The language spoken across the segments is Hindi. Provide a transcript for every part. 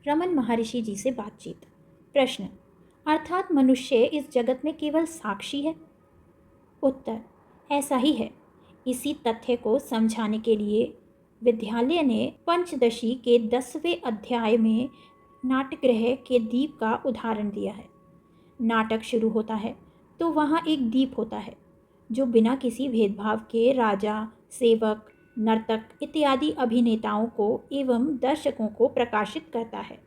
रमन महर्षि जी से बातचीत। प्रश्न, अर्थात मनुष्य इस जगत में केवल साक्षी है? उत्तर, ऐसा ही है। इसी तथ्य को समझाने के लिए विद्यालय ने पंचदशी के 10वें अध्याय में नाट्यगृह के दीप का उदाहरण दिया है। नाटक शुरू होता है तो वहाँ एक दीप होता है जो बिना किसी भेदभाव के राजा, सेवक, नर्तक इत्यादि अभिनेताओं को एवं दर्शकों को प्रकाशित करता है।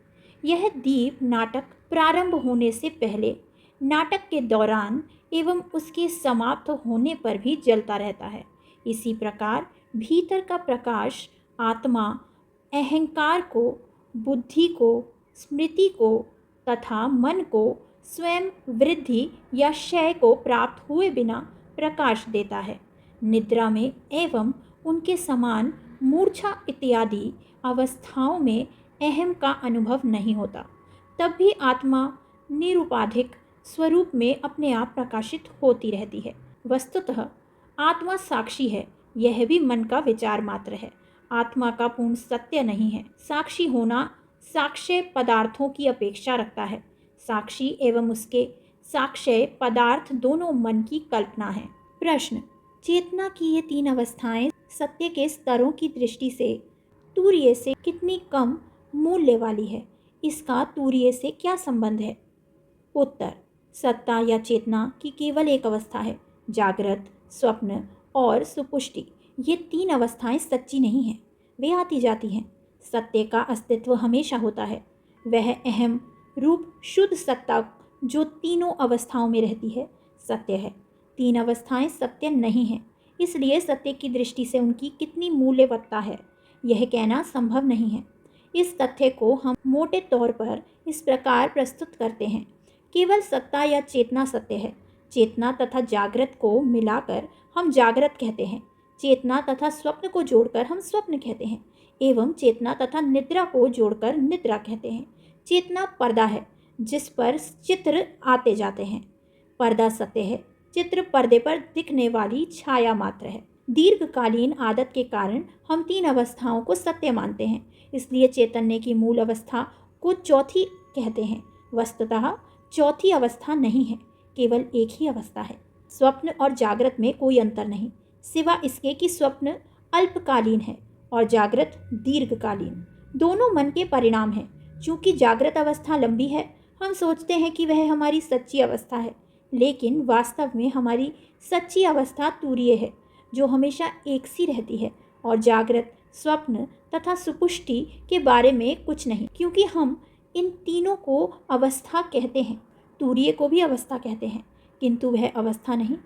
यह दीप नाटक प्रारंभ होने से पहले, नाटक के दौरान एवं उसके समाप्त होने पर भी जलता रहता है। इसी प्रकार भीतर का प्रकाश आत्मा, अहंकार को, बुद्धि को, स्मृति को तथा मन को स्वयं वृद्धि या क्षय को प्राप्त हुए बिना प्रकाश देता है। निद्रा में एवं उनके समान मूर्छा इत्यादि अवस्थाओं में अहम का अनुभव नहीं होता, तब भी आत्मा निरुपाधिक स्वरूप में अपने आप प्रकाशित होती रहती है। वस्तुतः आत्मा साक्षी है, यह भी मन का विचार मात्र है। आत्मा का पूर्ण सत्य नहीं है। साक्षी होना साक्ष्य पदार्थों की अपेक्षा रखता है। साक्षी एवं उसके साक्ष्य पदार्थ दोनों मन की कल्पना है। प्रश्न, चेतना की ये 3 अवस्थाएं सत्य के स्तरों की दृष्टि से तूर्य से कितनी कम मूल्य वाली है? इसका तूर्य से क्या संबंध है? उत्तर, सत्ता या चेतना की केवल एक अवस्था है। जागृत, स्वप्न और सुपुष्टि, ये 3 अवस्थाएं सच्ची नहीं हैं, वे आती जाती हैं। सत्य का अस्तित्व हमेशा होता है। वह अहम रूप शुद्ध सत्ता जो तीनों अवस्थाओं में रहती है, सत्य है। 3 अवस्थाएं सत्य नहीं हैं, इसलिए सत्य की दृष्टि से उनकी कितनी मूल्यवत्ता है, यह कहना संभव नहीं है। इस तथ्य को हम मोटे तौर पर इस प्रकार प्रस्तुत करते हैं। केवल सत्ता या चेतना सत्य है। चेतना तथा जागृत को मिलाकर हम जागृत कहते हैं। चेतना तथा स्वप्न को जोड़कर हम स्वप्न कहते हैं एवं चेतना तथा निद्रा को जोड़कर निद्रा कहते हैं। चेतना पर्दा है जिस पर चित्र आते जाते हैं। पर्दा सत्य है, चित्र पर्दे पर दिखने वाली छाया मात्र है। दीर्घकालीन आदत के कारण हम 3 अवस्थाओं को सत्य मानते हैं, इसलिए चैतन्य की मूल अवस्था को चौथी कहते हैं। वस्तुतः चौथी अवस्था नहीं है, केवल एक ही अवस्था है। स्वप्न और जागृत में कोई अंतर नहीं, सिवा इसके कि स्वप्न अल्पकालीन है और जागृत दीर्घकालीन। दोनों मन के परिणाम हैं। चूँकि जागृत अवस्था लंबी है, हम सोचते हैं कि वह हमारी सच्ची अवस्था है, लेकिन वास्तव में हमारी सच्ची अवस्था तूर्य है जो हमेशा एक सी रहती है, और जागृत, स्वप्न तथा सुपुष्टि के बारे में कुछ नहीं, क्योंकि हम इन तीनों को अवस्था कहते हैं। तूर्य को भी अवस्था कहते हैं, किंतु वह अवस्था नहीं,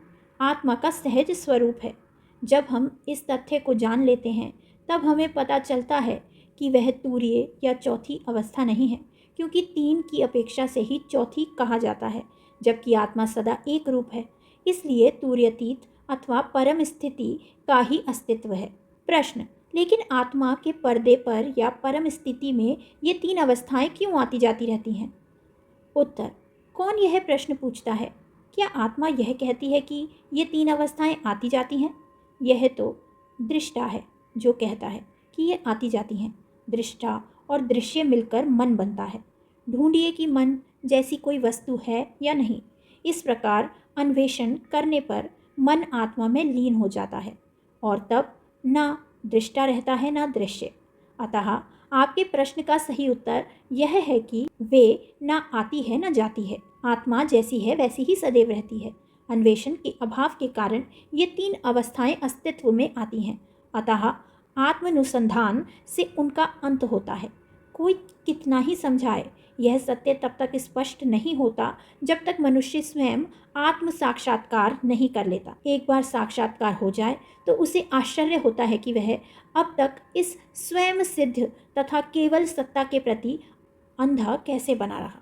आत्मा का सहज स्वरूप है। जब हम इस तथ्य को जान लेते हैं तब हमें पता चलता है कि वह तूर्य या चौथी अवस्था नहीं है, क्योंकि 3 की अपेक्षा से ही चौथी कहा जाता है, जबकि आत्मा सदा एक रूप है। इसलिए तूर्यातीत अथवा परम स्थिति का ही अस्तित्व है। प्रश्न, लेकिन आत्मा के पर्दे पर या परम स्थिति में ये 3 अवस्थाएं क्यों आती जाती रहती हैं? उत्तर, कौन यह प्रश्न पूछता है? क्या आत्मा यह कहती है कि ये 3 अवस्थाएं आती जाती हैं? यह तो दृष्टा है जो कहता है कि ये आती जाती हैं। दृष्टा और दृश्य मिलकर मन बनता है। ढूंढिए कि मन जैसी कोई वस्तु है या नहीं। इस प्रकार अन्वेषण करने पर मन आत्मा में लीन हो जाता है और तब ना दृष्टा रहता है ना दृश्य। अतः आपके प्रश्न का सही उत्तर यह है कि वे ना आती है ना जाती है। आत्मा जैसी है वैसी ही सदैव रहती है। अन्वेषण के अभाव के कारण ये 3 अवस्थाएं अस्तित्व में आती हैं। अतः आत्मानुसंधान से उनका अंत होता है। कोई कितना ही समझाए, यह सत्य तब तक स्पष्ट नहीं होता जब तक मनुष्य स्वयं आत्म साक्षात्कार नहीं कर लेता। एक बार साक्षात्कार हो जाए तो उसे आश्चर्य होता है कि वह अब तक इस स्वयं सिद्ध तथा केवल सत्ता के प्रति अंधा कैसे बना रहा।